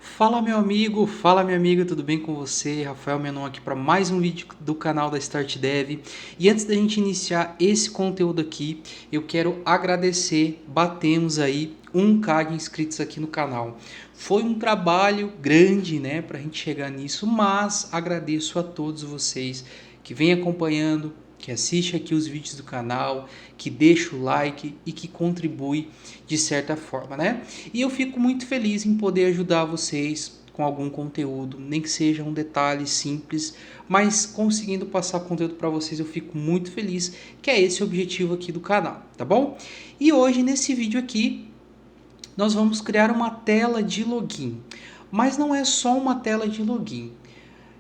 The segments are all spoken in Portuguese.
Fala meu amigo, fala minha amiga, tudo bem com você? Rafael Menon aqui para mais um vídeo do canal da Start Dev. E antes da gente iniciar esse conteúdo aqui, eu quero agradecer, batemos aí 1.000 de inscritos aqui no canal. Foi um trabalho grande, né, para a gente chegar nisso, mas agradeço a todos vocês que vêm acompanhando, que assiste aqui os vídeos do canal, que deixa o like e que contribui de certa forma, né? E eu fico muito feliz em poder ajudar vocês com algum conteúdo, nem que seja um detalhe simples, mas conseguindo passar conteúdo para vocês eu fico muito feliz, que é esse o objetivo aqui do canal, tá bom? E hoje nesse vídeo aqui nós vamos criar uma tela de login, mas não é só uma tela de login.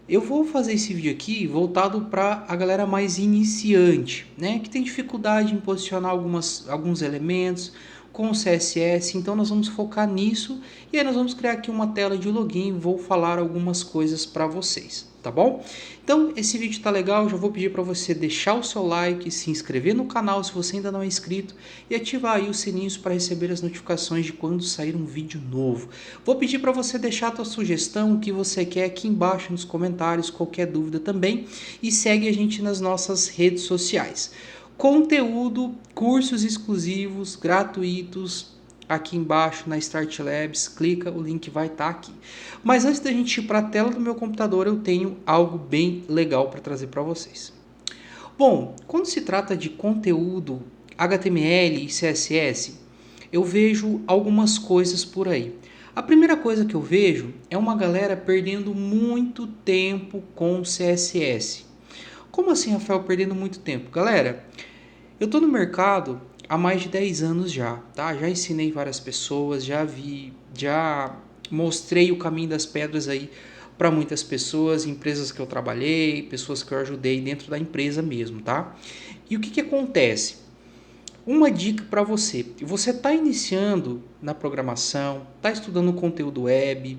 Eu vou fazer esse vídeo aqui voltado para a galera mais iniciante, né? Que tem dificuldade em posicionar alguns elementos com o CSS, então nós vamos focar nisso e aí nós vamos criar aqui uma tela de login, vou falar algumas coisas para vocês, tá bom? Então esse vídeo tá legal, já vou pedir para você deixar o seu like, se inscrever no canal se você ainda não é inscrito e ativar aí os sininhos para receber as notificações de quando sair um vídeo novo. Vou pedir para você deixar a tua sugestão, o que você quer aqui embaixo nos comentários, qualquer dúvida também, e segue a gente nas nossas redes sociais. Conteúdo, cursos exclusivos, gratuitos, aqui embaixo na Start Labs, clica, o link vai estar aqui. Mas antes da gente ir para a tela do meu computador, eu tenho algo bem legal para trazer para vocês. Bom, quando se trata de conteúdo HTML e CSS, eu vejo algumas coisas por aí. A primeira coisa que eu vejo é uma galera perdendo muito tempo com CSS. Como assim, Rafael, perdendo muito tempo? Galera, eu estou no mercado há mais de 10 anos já, tá? Já ensinei várias pessoas, já mostrei o caminho das pedras aí para muitas pessoas, empresas que eu trabalhei, pessoas que eu ajudei dentro da empresa mesmo, tá? E o que acontece? Uma dica para você: você está iniciando na programação, está estudando conteúdo web,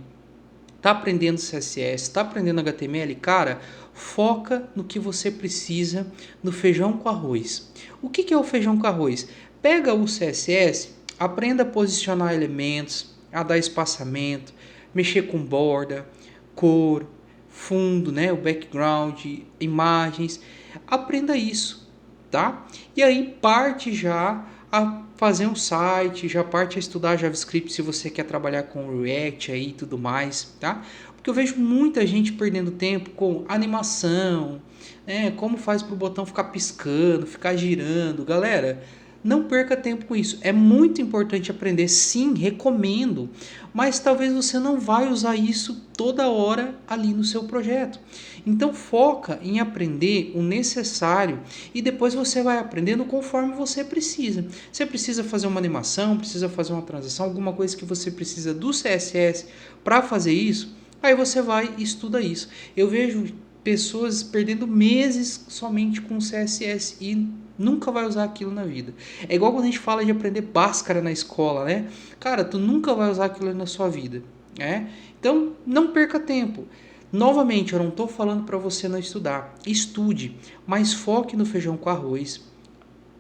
está aprendendo CSS, está aprendendo HTML, cara, foca no que você precisa no feijão com arroz. O que é o feijão com arroz? Pega o CSS, aprenda a posicionar elementos, a dar espaçamento, mexer com borda, cor, fundo, né, o background, imagens. Aprenda isso, tá? E aí parte já a fazer um site, já parte a estudar JavaScript se você quer trabalhar com React aí e tudo mais, tá? Porque eu vejo muita gente perdendo tempo com animação, né? Como faz para o botão ficar piscando, ficar girando. Galera, não perca tempo com isso. É muito importante aprender, sim, recomendo, mas talvez você não vai usar isso toda hora ali no seu projeto. Então foca em aprender o necessário e depois você vai aprendendo conforme você precisa. Você precisa fazer uma animação, precisa fazer uma transição, alguma coisa que você precisa do CSS para fazer isso, aí você vai e estuda isso. Eu vejo pessoas perdendo meses somente com CSS e nunca vai usar aquilo na vida. É igual quando a gente fala de aprender Bhaskara na escola, né? Cara, tu nunca vai usar aquilo na sua vida, né? Então, não perca tempo. Novamente, eu não estou falando para você não estudar. Estude, mas foque no feijão com arroz.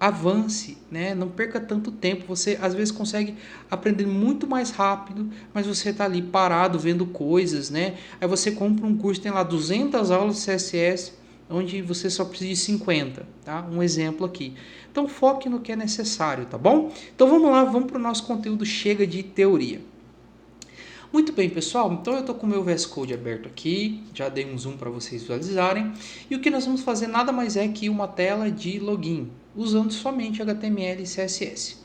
Avance, né? Não perca tanto tempo. Você às vezes consegue aprender muito mais rápido, mas você está ali parado vendo coisas, né? Aí você compra um curso, tem lá 200 aulas de CSS, onde você só precisa de 50, tá? Um exemplo aqui. Então foque no que é necessário, tá bom? Então vamos lá, vamos para o nosso conteúdo, chega de teoria. Muito bem, pessoal, então eu estou com o meu VS Code aberto aqui, já dei um zoom para vocês visualizarem, e o que nós vamos fazer nada mais é que uma tela de login, usando somente HTML e CSS.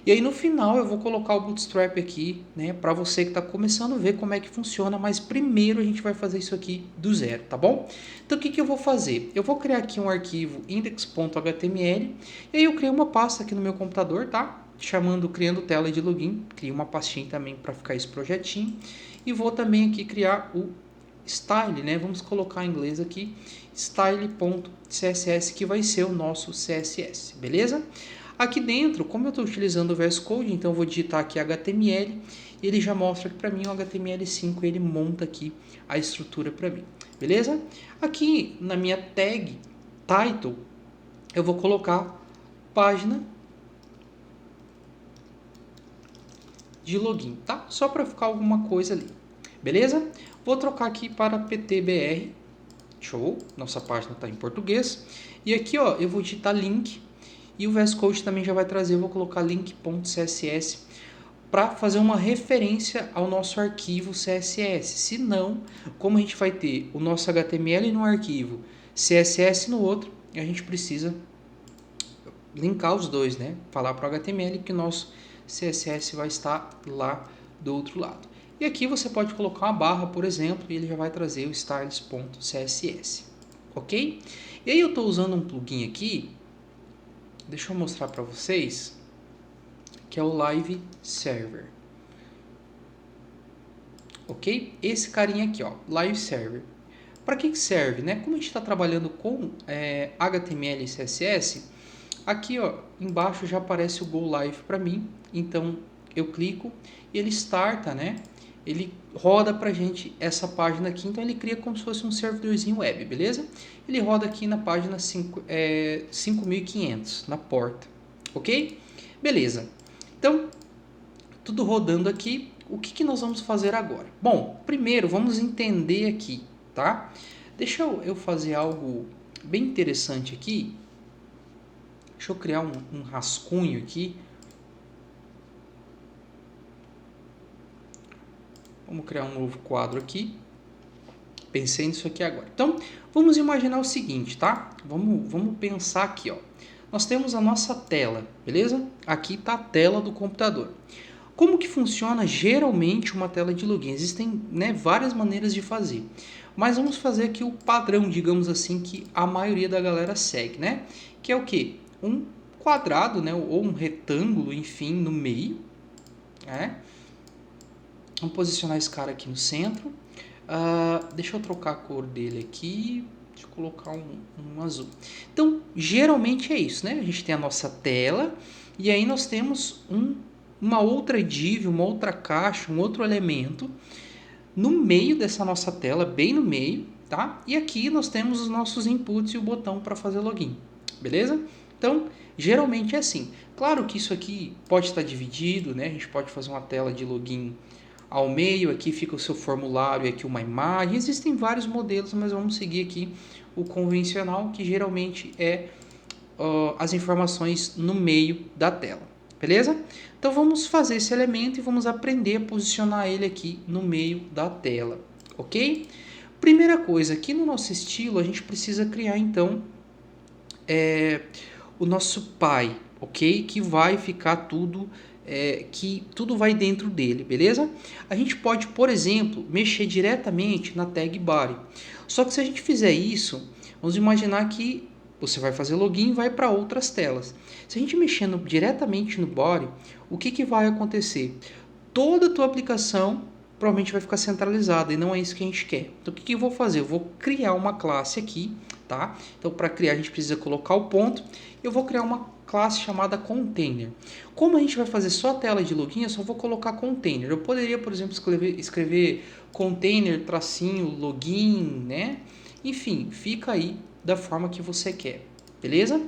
E aí no final eu vou colocar o Bootstrap aqui, né, para você que está começando a ver como é que funciona, mas primeiro a gente vai fazer isso aqui do zero, tá bom? Então o que eu vou fazer? Eu vou criar aqui um arquivo index.html, e aí eu criei uma pasta aqui no meu computador, tá? Chamando criando tela de login, crio uma pastinha também para ficar esse projetinho, e vou também aqui criar o style, né? Vamos colocar em inglês aqui, style.css, que vai ser o nosso CSS, beleza? Aqui dentro, como eu estou utilizando o VS Code, então eu vou digitar aqui HTML, e ele já mostra que para mim o HTML5 ele monta aqui a estrutura para mim, beleza? Aqui na minha tag title, eu vou colocar página de login, tá? Só para ficar alguma coisa ali. beleza? Vou trocar aqui para PTBR, show, nossa página está em português. E aqui ó, eu vou digitar link e o VS Code também já vai trazer, eu vou colocar link.css para fazer uma referência ao nosso arquivo CSS. Se não, como a gente vai ter o nosso HTML no arquivo, CSS no outro, a gente precisa linkar os dois, né? Falar para o HTML que o nosso CSS vai estar lá do outro lado. E aqui você pode colocar uma barra, por exemplo, e ele já vai trazer o styles.css, ok? E aí eu estou usando um plugin aqui, deixa eu mostrar para vocês, que é o Live Server, ok? Esse carinha aqui, ó, Live Server. Para que serve, né? Como a gente está trabalhando com HTML e CSS, aqui ó, embaixo já aparece o Go Live para mim, então eu clico e ele starta, né? Ele roda pra gente essa página aqui, então ele cria como se fosse um servidorzinho web, beleza? Ele roda aqui na página 5500, na porta, ok? Beleza, então tudo rodando aqui, o que nós vamos fazer agora? Bom, primeiro vamos entender aqui, tá? Deixa eu fazer algo bem interessante aqui. Deixa eu criar um rascunho aqui. Vamos criar um novo quadro aqui. Pensei nisso aqui agora. Então, vamos imaginar o seguinte, tá? Vamos pensar aqui, ó. Nós temos a nossa tela, beleza? Aqui está a tela do computador. Como que funciona geralmente uma tela de login? Existem, né, várias maneiras de fazer. Mas vamos fazer aqui o padrão, digamos assim, que a maioria da galera segue, né? Que é o quê? Um quadrado, né? Ou um retângulo, enfim, no meio, né? Vamos posicionar esse cara aqui no centro. Deixa eu trocar a cor dele aqui. Deixa eu colocar um azul. Então, geralmente é isso, né? A gente tem a nossa tela e aí nós temos uma outra div, uma outra caixa, um outro elemento no meio dessa nossa tela, bem no meio, tá? E aqui nós temos os nossos inputs e o botão para fazer login, beleza? Então, geralmente é assim. Claro que isso aqui pode estar dividido, né? A gente pode fazer uma tela de login ao meio, aqui fica o seu formulário, aqui uma imagem. Existem vários modelos, mas vamos seguir aqui o convencional, que geralmente é as informações no meio da tela, beleza? Então vamos fazer esse elemento e vamos aprender a posicionar ele aqui no meio da tela, ok? Primeira coisa, aqui no nosso estilo a gente precisa criar então o nosso pai, ok? Que vai ficar tudo, que tudo vai dentro dele, beleza? A gente pode, por exemplo, mexer diretamente na tag body. Só que se a gente fizer isso, vamos imaginar que você vai fazer login e vai para outras telas. Se a gente mexendo diretamente no body, o que vai acontecer? Toda a tua aplicação provavelmente vai ficar centralizada e não é isso que a gente quer. Então o que eu vou fazer? Eu vou criar uma classe aqui, tá? Então para criar a gente precisa colocar o ponto. Eu vou criar uma classe chamada container. Como a gente vai fazer só a tela de login, eu só vou colocar container. Eu poderia, por exemplo, escrever container tracinho login, né? Enfim, fica aí da forma que você quer, beleza?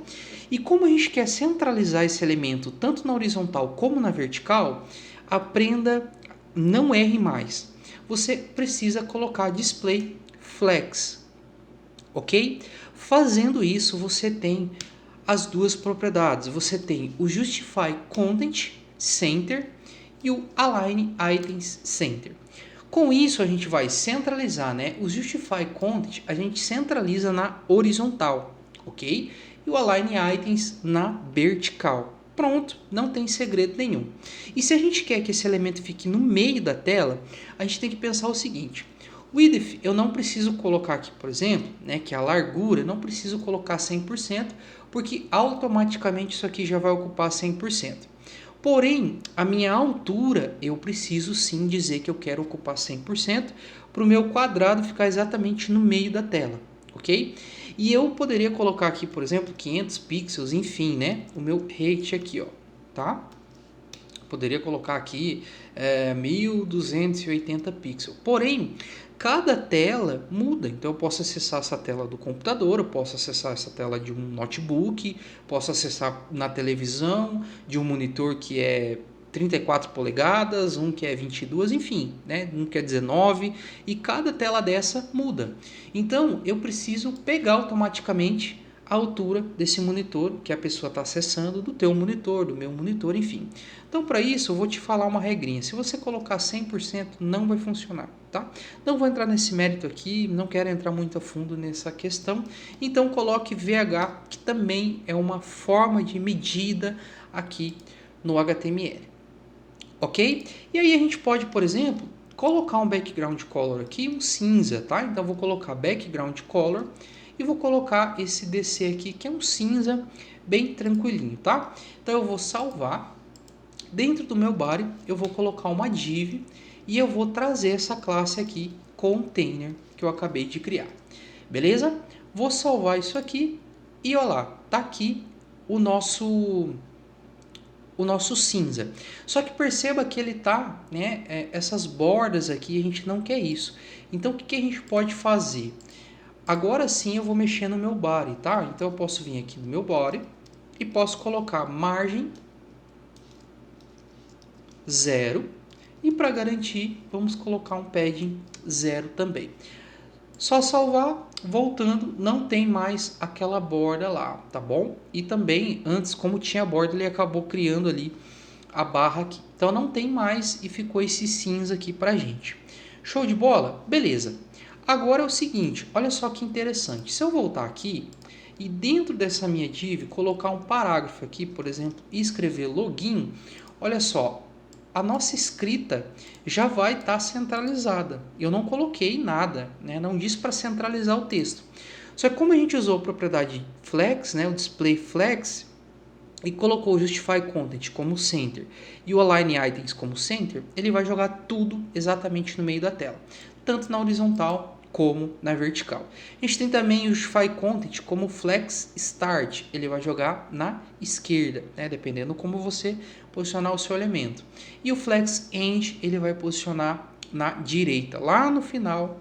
E como a gente quer centralizar esse elemento tanto na horizontal como na vertical, aprenda, não erre mais. Você precisa colocar display flex, ok? Fazendo isso, você tem as duas propriedades. Você tem o justify content center e o align items center. Com isso, a gente vai centralizar, né? O Justify Content a gente centraliza na horizontal, ok? E o Align Items na vertical. Pronto, não tem segredo nenhum. E se a gente quer que esse elemento fique no meio da tela, a gente tem que pensar o seguinte. Width, eu não preciso colocar aqui, por exemplo, né, que é a largura, eu não preciso colocar 100%, porque automaticamente isso aqui já vai ocupar 100%. Porém, a minha altura, eu preciso sim dizer que eu quero ocupar 100% para o meu quadrado ficar exatamente no meio da tela, ok? E eu poderia colocar aqui, por exemplo, 500 pixels, enfim, né? O meu height aqui, ó, tá? Poderia colocar aqui 1280 pixels. Porém, cada tela muda. Então, eu posso acessar essa tela do computador, eu posso acessar essa tela de um notebook, posso acessar na televisão, de um monitor que é 34 polegadas, um que é 22, enfim, né? Um que é 19 e cada tela dessa muda. Então eu preciso pegar automaticamente a altura desse monitor que a pessoa está acessando, do teu monitor, do meu monitor, enfim. Então para isso eu vou te falar uma regrinha, se você colocar 100% não vai funcionar, tá? Não vou entrar nesse mérito aqui, não quero entrar muito a fundo nessa questão, então coloque VH, que também é uma forma de medida aqui no HTML. Ok? E aí a gente pode, por exemplo, colocar um background color aqui, um cinza, tá? Então vou colocar background color e vou colocar esse DC aqui, que é um cinza bem tranquilinho, tá? Então eu vou salvar. Dentro do meu body eu vou colocar uma div e eu vou trazer essa classe aqui, container, que eu acabei de criar. Beleza? Vou salvar isso aqui e olha lá, tá aqui o nosso cinza. Só que perceba que ele tá, né, essas bordas aqui, a gente não quer isso. Então o que a gente pode fazer? Agora sim eu vou mexer no meu body, tá? Então eu posso vir aqui no meu body e posso colocar margem 0 e para garantir vamos colocar um padding 0 também. Só salvar, voltando, não tem mais aquela borda lá, tá bom? E também, antes, como tinha borda, ele acabou criando ali a barra aqui. Então não tem mais e ficou esse cinza aqui pra gente. Show de bola? Beleza. Agora é o seguinte, olha só que interessante. Se eu voltar aqui e dentro dessa minha div colocar um parágrafo aqui, por exemplo, e escrever login, olha só, a nossa escrita já vai estar centralizada. Eu não coloquei nada, né? Não disse para centralizar o texto. Só que como a gente usou a propriedade flex, né? O display flex, e colocou o justify content como center e o align items como center, ele vai jogar tudo exatamente no meio da tela, tanto na horizontal como na vertical. A gente tem também o justify content como flex start, ele vai jogar na esquerda, né, dependendo como você posicionar o seu elemento. E o flex end ele vai posicionar na direita, lá no final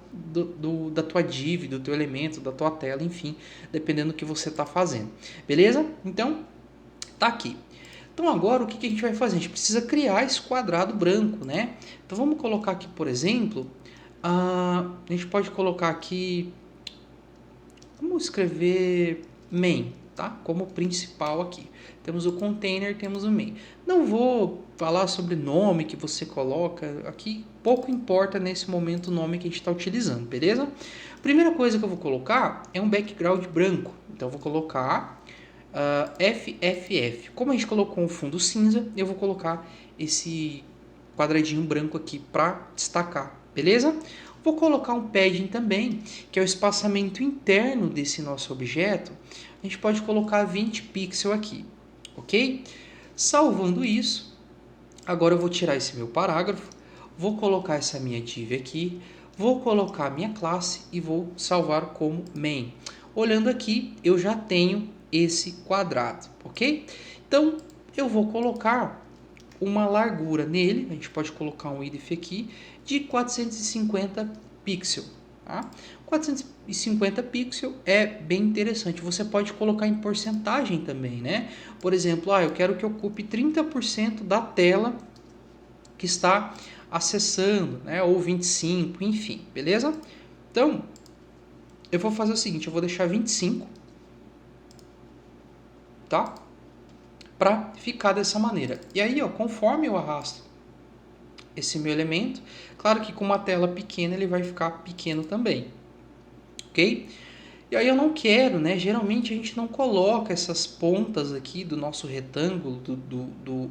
da tua div, do teu elemento, da tua tela, enfim, dependendo do que você está fazendo. Beleza? Então, tá aqui. Então agora o que a gente vai fazer? A gente precisa criar esse quadrado branco, né? Então vamos colocar aqui, por exemplo, a gente pode colocar aqui, vamos escrever main, tá? Como principal aqui. Temos o container, temos o main. Não vou falar sobre nome que você coloca aqui, pouco importa nesse momento o nome que a gente está utilizando, beleza? Primeira coisa que eu vou colocar é um background branco. Então eu vou colocar FFF. Como a gente colocou um fundo cinza, eu vou colocar esse quadradinho branco aqui para destacar, beleza? Vou colocar um padding também, que é o espaçamento interno desse nosso objeto. A gente pode colocar 20 pixels aqui, ok? Salvando isso, agora eu vou tirar esse meu parágrafo, vou colocar essa minha div aqui, vou colocar a minha classe e vou salvar como main. Olhando aqui, eu já tenho esse quadrado, ok? Então, eu vou colocar uma largura nele, a gente pode colocar um width aqui, de 450 pixels. Tá? 450 pixels é bem interessante. Você pode colocar em porcentagem também, né? Por exemplo, eu quero que ocupe 30% da tela que está acessando, né? Ou 25%, enfim, beleza? Então, eu vou fazer o seguinte, eu vou deixar 25%, tá? Para ficar dessa maneira. E aí, ó, conforme eu arrasto esse meu elemento, claro que com uma tela pequena ele vai ficar pequeno também, ok? E aí eu não quero, né? Geralmente a gente não coloca essas pontas aqui do nosso retângulo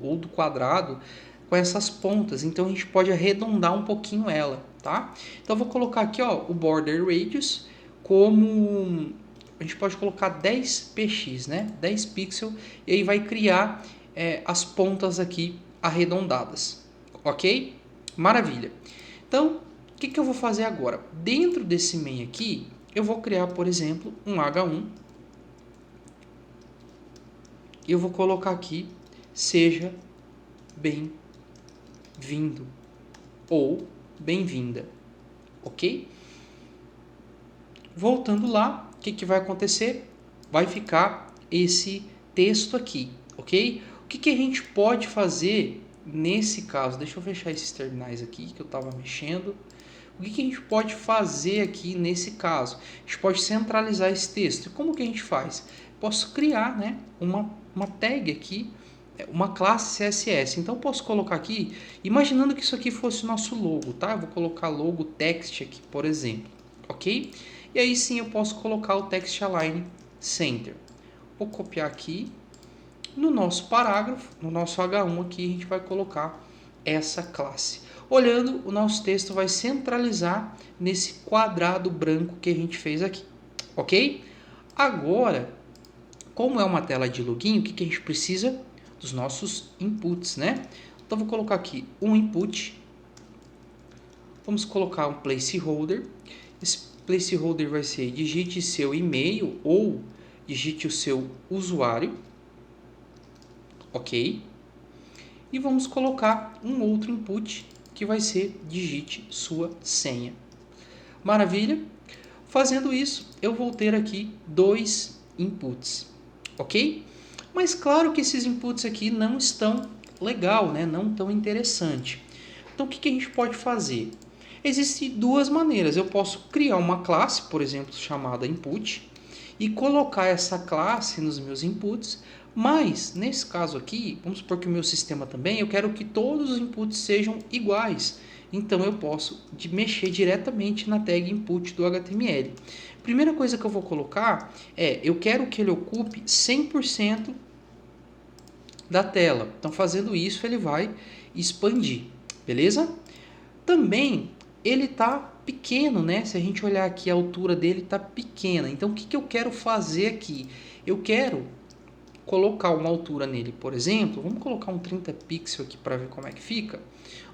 ou do quadrado com essas pontas, então a gente pode arredondar um pouquinho ela, tá? Então eu vou colocar aqui, ó, o border radius como a gente pode colocar 10 px, né? 10 pixels, e aí vai criar as pontas aqui arredondadas, ok? Maravilha. Então, o que eu vou fazer agora? Dentro desse main aqui, eu vou criar, por exemplo, um H1. E eu vou colocar aqui, seja bem-vindo ou bem-vinda, ok? Voltando lá, o que vai acontecer? Vai ficar esse texto aqui, ok? O que a gente pode fazer nesse caso, deixa eu fechar esses terminais aqui que eu estava mexendo. O que a gente pode fazer aqui nesse caso? A gente pode centralizar esse texto. E como que a gente faz? Posso criar, né, uma tag aqui, uma classe CSS. Então, eu posso colocar aqui, imaginando que isso aqui fosse o nosso logo, tá? Eu vou colocar logo text aqui, por exemplo, ok? E aí sim eu posso colocar o text align center. Vou copiar aqui. No nosso parágrafo, no nosso H1 aqui, a gente vai colocar essa classe. Olhando, o nosso texto vai centralizar nesse quadrado branco que a gente fez aqui, ok? Agora, como é uma tela de login, o que a gente precisa? Dos nossos inputs, né? Então, vou colocar aqui um input. Vamos colocar um placeholder. Esse placeholder vai ser digite seu e-mail ou digite o seu usuário. Ok? E vamos colocar um outro input que vai ser digite sua senha. Maravilha? Fazendo isso, eu vou ter aqui 2 inputs, ok? Mas claro que esses inputs aqui não estão legal, né? Não tão interessante. Então o que a gente pode fazer? Existem 2 maneiras. Eu posso criar uma classe, por exemplo, chamada input, e colocar essa classe nos meus inputs, mas nesse caso aqui, vamos supor que o meu sistema também, eu quero que todos os inputs sejam iguais. Então eu posso mexer diretamente na tag input do HTML. Primeira coisa que eu vou colocar é, eu quero que ele ocupe 100% da tela. Então fazendo isso ele vai expandir, beleza? Também ele está pequeno, né? Se a gente olhar aqui, a altura dele está pequena. Então, o que eu quero fazer aqui? Eu quero colocar uma altura nele, por exemplo. Vamos colocar um 30 pixels aqui para ver como é que fica.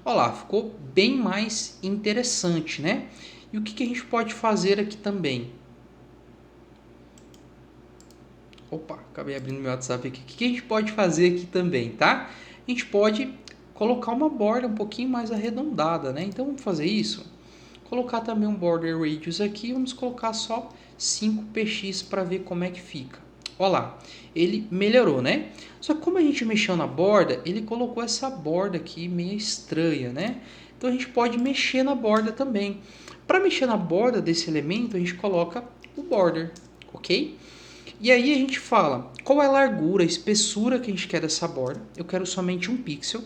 Olha lá, ficou bem mais interessante, né? E o que a gente pode fazer aqui também? Opa, acabei abrindo meu WhatsApp aqui. O que a gente pode fazer aqui também, tá? A gente pode colocar uma borda um pouquinho mais arredondada, né? Então, vamos fazer isso. Colocar também um border radius aqui, vamos colocar só 5px para ver como é que fica. Olha lá, ele melhorou, né? Só que como a gente mexeu na borda, ele colocou essa borda aqui meio estranha, né? Então a gente pode mexer na borda também. Para mexer na borda desse elemento, a gente coloca o border, ok? E aí a gente fala qual é a largura, a espessura que a gente quer dessa borda. Eu quero somente 1 pixel.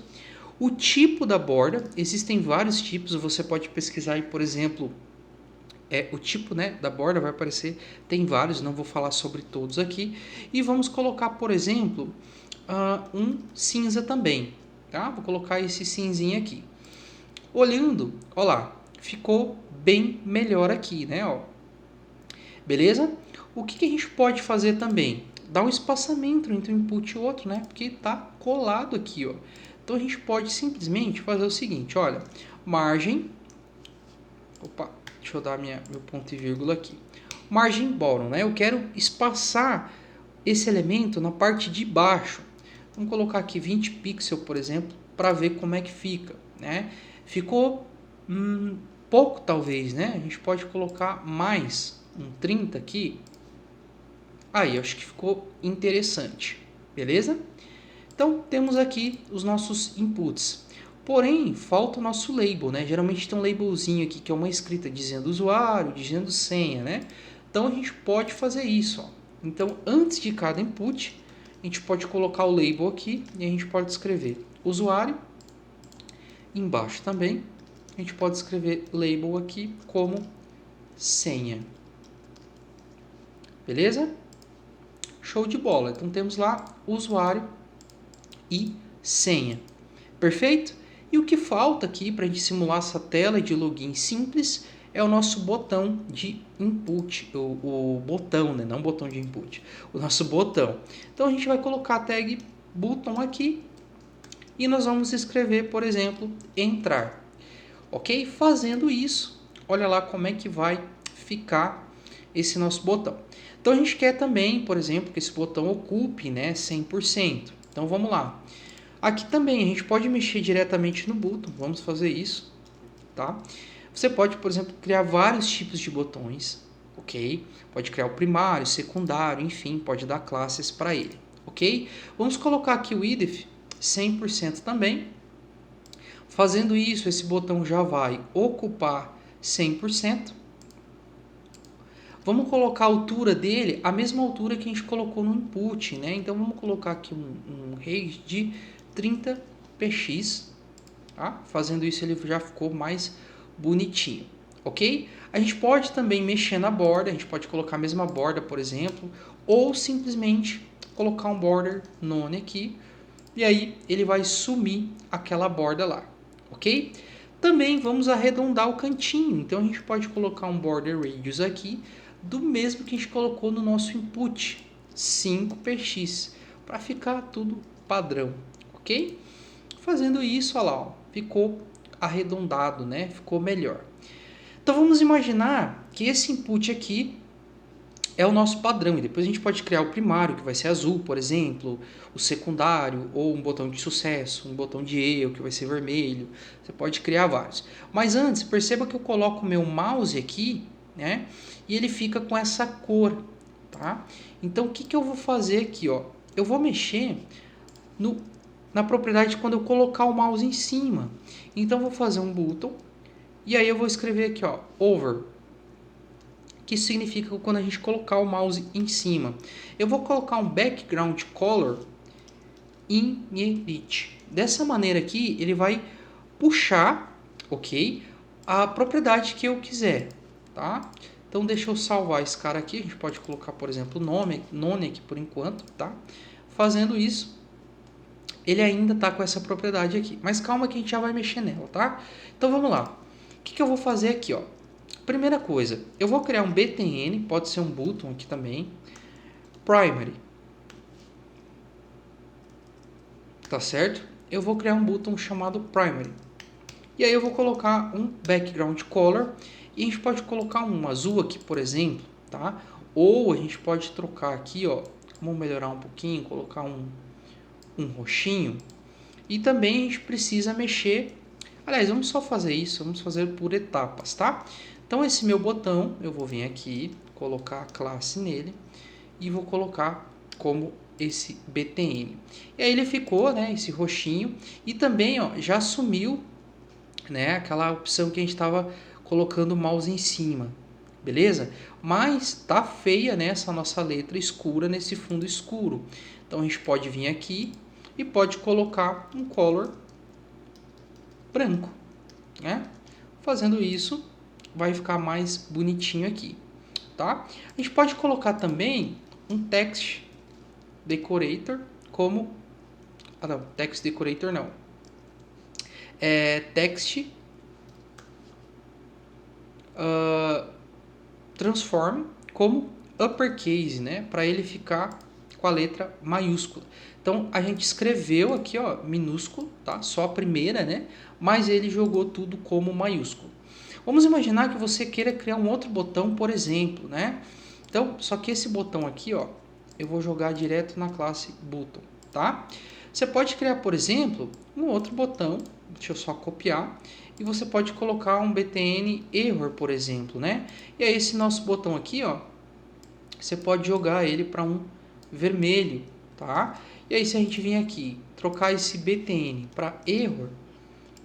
O tipo da borda, existem vários tipos, você pode pesquisar aí, por exemplo, o tipo, né, da borda vai aparecer, tem vários, não vou falar sobre todos aqui. E vamos colocar, por exemplo, um cinza também, tá? Vou colocar esse cinzinho aqui. Olhando, ó lá, ficou bem melhor aqui, né, ó. Beleza? O que a gente pode fazer também? Dar um espaçamento entre um input e outro, né? Porque está colado aqui, ó. Então a gente pode simplesmente fazer o seguinte, olha, margem, opa, deixa eu dar meu ponto e vírgula aqui. Margem bottom, né? Eu quero espaçar esse elemento na parte de baixo. Vamos colocar aqui 20 pixels, por exemplo, para ver como é que fica, né? Ficou pouco talvez, né? A gente pode colocar mais um 30 aqui. Aí, acho que ficou interessante, beleza? Então, temos aqui os nossos inputs. Porém, falta o nosso label, né? Geralmente tem um labelzinho aqui, que é uma escrita dizendo usuário, dizendo senha, né? Então, a gente pode fazer isso, ó. Então, antes de cada input, a gente pode colocar o label aqui e a gente pode escrever usuário. Embaixo também, a gente pode escrever label aqui como senha. Beleza? Show de bola. Então, temos lá usuário e senha. Perfeito? E o que falta aqui para a gente simular essa tela de login simples é o nosso botão de input, o botão, né? Não botão de input, o nosso botão. Então a gente vai colocar a tag button aqui e nós vamos escrever, por exemplo, entrar. Ok? Fazendo isso, olha lá como é que vai ficar esse nosso botão. Então a gente quer também, por exemplo, que esse botão ocupe, né, 100%. Então vamos lá. Aqui também a gente pode mexer diretamente no botão, vamos fazer isso, tá? Você pode, por exemplo, criar vários tipos de botões, ok? Pode criar o primário, secundário, enfim, pode dar classes para ele, ok? Vamos colocar aqui o idef 100% também. Fazendo isso, esse botão já vai ocupar 100%. Vamos colocar a altura dele, a mesma altura que a gente colocou no input, né? Então vamos colocar aqui um range de 30 px, tá? Fazendo isso ele já ficou mais bonitinho, ok? A gente pode também mexer na borda, a gente pode colocar a mesma borda, por exemplo, ou simplesmente colocar um border none aqui, e aí ele vai sumir aquela borda lá, ok? Também vamos arredondar o cantinho, então a gente pode colocar um border radius aqui, do mesmo que a gente colocou no nosso input, 5px, para ficar tudo padrão, ok? Fazendo isso, olha lá, ó, ficou arredondado, né? Ficou melhor. Então vamos imaginar que esse input aqui é o nosso padrão, e depois a gente pode criar o primário, que vai ser azul, por exemplo, o secundário, ou um botão de sucesso, um botão de erro, que vai ser vermelho. Você pode criar vários. Mas antes, perceba que eu coloco o meu mouse aqui, né? E ele fica com essa cor, tá? Então o que eu vou fazer aqui, ó? Eu vou mexer na propriedade quando eu colocar o mouse em cima. Então vou fazer um button, e aí eu vou escrever aqui, ó, over, que significa quando a gente colocar o mouse em cima. Eu vou colocar um background color inherit. Dessa maneira aqui, ele vai puxar, ok, a propriedade que eu quiser, tá? Então deixa eu salvar esse cara aqui, a gente pode colocar, por exemplo, none aqui por enquanto, tá? Fazendo isso, ele ainda está com essa propriedade aqui, mas calma que a gente já vai mexer nela, tá? Então vamos lá. O que eu vou fazer aqui, ó? Primeira coisa, eu vou criar um btn, pode ser um button aqui também, primary, tá certo? Eu vou criar um button chamado primary, e aí eu vou colocar um background color, e a gente pode colocar um azul aqui, por exemplo, tá? Ou a gente pode trocar aqui, ó, vamos melhorar um pouquinho, colocar um roxinho, e também a gente precisa mexer, aliás, vamos só fazer isso, vamos fazer por etapas, tá? Então esse meu botão, eu vou vir aqui, colocar a classe nele e vou colocar como esse btn. E aí ele ficou, né, esse roxinho, e também, ó, já sumiu, né, aquela opção que a gente estava colocando o mouse em cima, beleza? Mas tá feia, né, essa nossa letra escura nesse fundo escuro. Então a gente pode vir aqui e pode colocar um color branco, né? Fazendo isso, vai ficar mais bonitinho aqui, tá? A gente pode colocar também um text decorator como... Ah, não, text decorator não. Text transform como uppercase, né? Para ele ficar com a letra maiúscula. Então a gente escreveu aqui, ó, minúsculo, tá? Só a primeira, né? Mas ele jogou tudo como maiúsculo. Vamos imaginar que você queira criar um outro botão, por exemplo, né? Então, só que esse botão aqui, ó, eu vou jogar direto na classe button, tá? Você pode criar, por exemplo, um outro botão, deixa eu só copiar, e você pode colocar um btn error, por exemplo, né? E aí esse nosso botão aqui, ó, você pode jogar ele para um vermelho, tá? E aí se a gente vir aqui, trocar esse btn para error,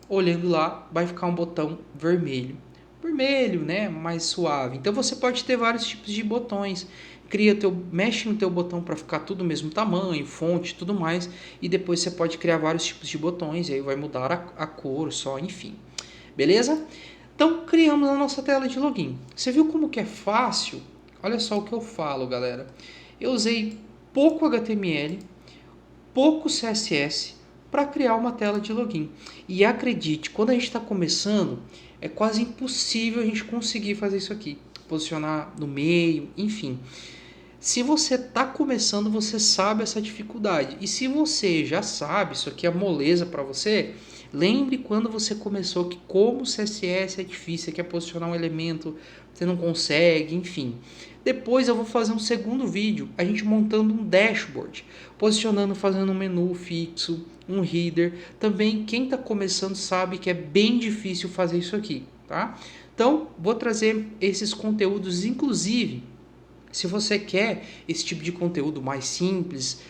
olhando lá, vai ficar um botão vermelho. Vermelho, né? Mais suave. Então você pode ter vários tipos de botões. Mexe no teu botão para ficar tudo do mesmo tamanho, fonte, tudo mais. E depois você pode criar vários tipos de botões. E aí vai mudar a cor só, enfim. Beleza? Então criamos a nossa tela de login. Você viu como que é fácil? Olha só o que eu falo, galera. Eu usei pouco HTML, pouco CSS para criar uma tela de login. E acredite, quando a gente está começando, é quase impossível a gente conseguir fazer isso aqui. Posicionar no meio, enfim. Se você está começando, você sabe essa dificuldade. E se você já sabe, isso aqui é moleza para você, lembre quando você começou que como o CSS é difícil, você quer posicionar um elemento, você não consegue, enfim. Depois eu vou fazer um segundo vídeo, a gente montando um dashboard, posicionando, fazendo um menu fixo, um header. Também quem está começando sabe que é bem difícil fazer isso aqui, tá? Então, vou trazer esses conteúdos, inclusive, se você quer esse tipo de conteúdo mais simples,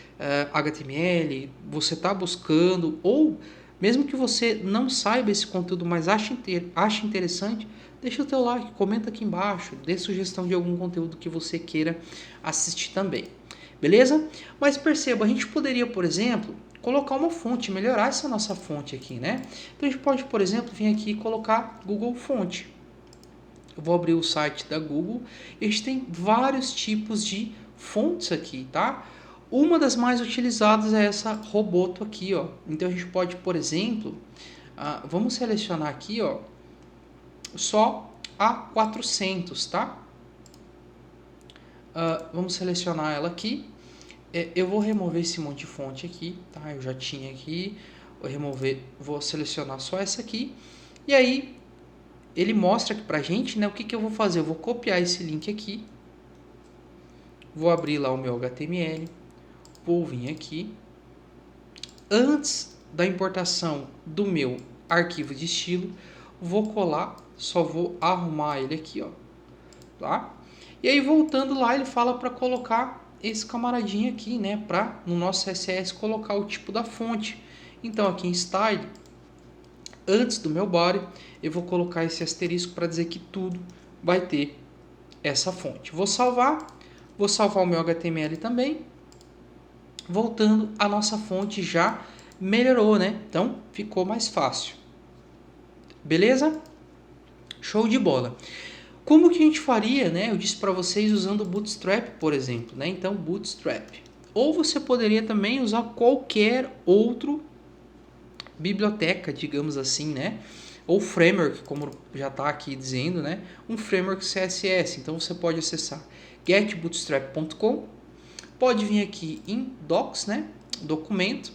HTML, você está buscando, ou Mesmo que você não saiba esse conteúdo, mas ache interessante, deixa o teu like, comenta aqui embaixo, dê sugestão de algum conteúdo que você queira assistir também. Beleza? Mas perceba, a gente poderia, por exemplo, colocar uma fonte, melhorar essa nossa fonte aqui, né? Então a gente pode, por exemplo, vir aqui e colocar Google Fonte. Eu vou abrir o site da Google e a gente tem vários tipos de fontes aqui, tá? Uma das mais utilizadas é essa Roboto aqui, ó. Então a gente pode, por exemplo, vamos selecionar aqui, ó, só a 400, tá? Vamos selecionar ela aqui. Eu vou remover esse monte de fonte aqui, tá? Eu já tinha aqui, vou selecionar só essa aqui. E aí, ele mostra aqui pra gente, né, o que eu vou fazer. Eu vou copiar esse link aqui, vou abrir lá o meu HTML, vou vir aqui. Antes da importação do meu arquivo de estilo, vou colar, só vou arrumar ele aqui, ó, tá? E aí, voltando lá, ele fala para colocar esse camaradinho aqui, né, para no nosso CSS colocar o tipo da fonte. Então aqui em Style, antes do meu body, eu vou colocar esse asterisco para dizer que tudo vai ter essa fonte. Vou salvar o meu HTML também. Voltando, a nossa fonte já melhorou, né? Então ficou mais fácil. Beleza? Show de bola. Como que a gente faria, né? Eu disse para vocês usando o Bootstrap, por exemplo, né? Então, Bootstrap. Ou você poderia também usar qualquer outro biblioteca, digamos assim, né? Ou framework, como já está aqui dizendo, né? Um framework CSS. Então, você pode acessar getbootstrap.com, pode vir aqui em Docs, né? Documento,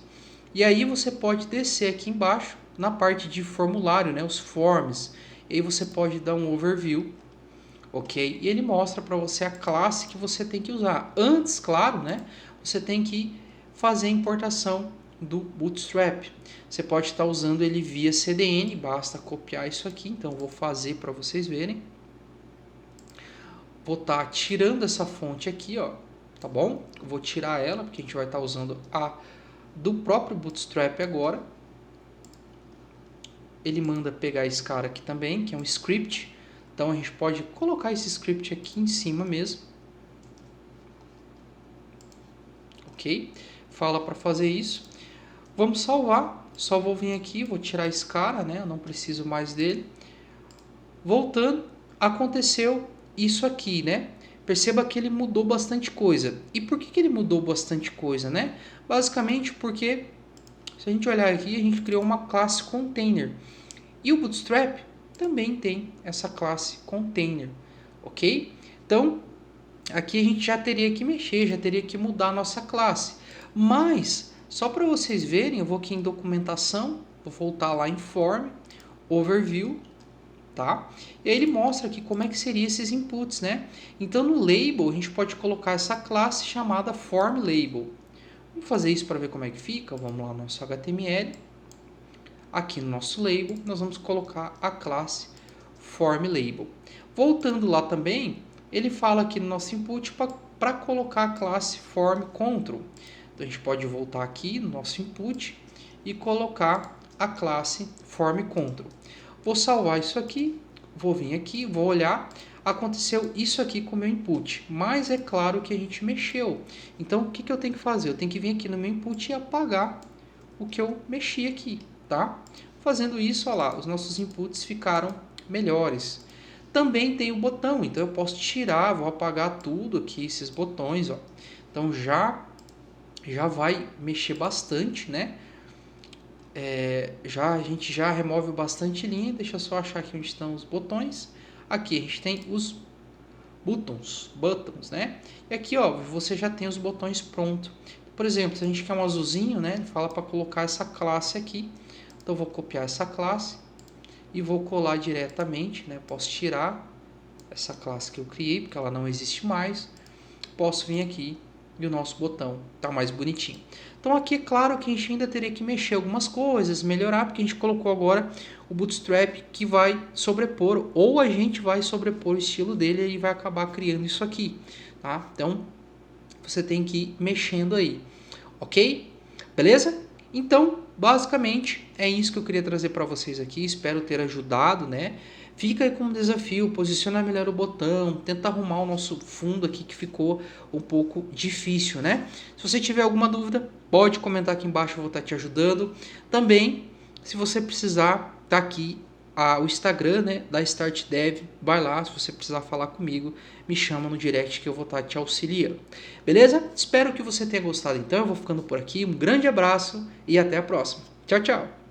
e aí você pode descer aqui embaixo na parte de formulário, né? Os forms. E aí você pode dar um overview. Ok? E ele mostra para você a classe que você tem que usar. Antes, claro, né? Você tem que fazer a importação do Bootstrap. Você pode estar usando ele via CDN, basta copiar isso aqui. Então, eu vou fazer para vocês verem. Vou estar tirando essa fonte aqui, ó, tá bom? Vou tirar ela, porque a gente vai estar usando a do próprio Bootstrap agora. Ele manda pegar esse cara aqui também, que é um script. Então a gente pode colocar esse script aqui em cima mesmo. Ok? Fala para fazer isso. Vamos salvar. Só vou vir aqui, vou tirar esse cara, né? Eu não preciso mais dele. Voltando, aconteceu isso aqui, né? Perceba que ele mudou bastante coisa. E por que ele mudou bastante coisa, né? Basicamente porque, se a gente olhar aqui, a gente criou uma classe container. E o Bootstrap também tem essa classe container, ok? Então, aqui a gente já teria que mexer, já teria que mudar a nossa classe. Mas, só para vocês verem, eu vou aqui em documentação, vou voltar lá em form, overview, tá? E aí ele mostra aqui como é que seriam esses inputs, né? Então, no label, a gente pode colocar essa classe chamada form label. Vamos fazer isso para ver como é que fica. Vamos lá no nosso HTML. Aqui no nosso label, nós vamos colocar a classe formLabel. Voltando lá também, ele fala aqui no nosso input para colocar a classe formControl. Então, a gente pode voltar aqui no nosso input e colocar a classe formControl. Vou salvar isso aqui, vou vir aqui, vou olhar. Aconteceu isso aqui com o meu input, mas é claro que a gente mexeu. Então, o que eu tenho que fazer? Eu tenho que vir aqui no meu input e apagar o que eu mexi aqui. Tá? Fazendo isso, olha lá, os nossos inputs ficaram melhores. Também tem o botão, então eu posso tirar, vou apagar tudo aqui, esses botões, ó. Então já vai mexer bastante, né? A gente já remove bastante linha, deixa eu só achar aqui onde estão os botões. Aqui a gente tem os buttons, né? E aqui, ó, você já tem os botões prontos. Por exemplo, se a gente quer um azulzinho, né? Ele fala para colocar essa classe aqui. Então, eu vou copiar essa classe e vou colar diretamente, né? Posso tirar essa classe que eu criei, porque ela não existe mais. Posso vir aqui e o nosso botão está mais bonitinho. Então, aqui é claro que a gente ainda teria que mexer algumas coisas, melhorar, porque a gente colocou agora o Bootstrap que vai sobrepor, ou a gente vai sobrepor o estilo dele e vai acabar criando isso aqui, tá? Então, você tem que ir mexendo aí, ok? Beleza? Então, basicamente, é isso que eu queria trazer para vocês aqui. Espero ter ajudado, né? Fica aí como desafio, posicionar melhor o botão, tenta arrumar o nosso fundo aqui que ficou um pouco difícil, né? Se você tiver alguma dúvida, pode comentar aqui embaixo, eu vou estar te ajudando. Também, se você precisar, tá aqui o Instagram, né, da Start Dev, vai lá, se você precisar falar comigo, me chama no direct que eu vou estar te auxiliando. Beleza? Espero que você tenha gostado então, eu vou ficando por aqui, um grande abraço e até a próxima. Tchau, tchau!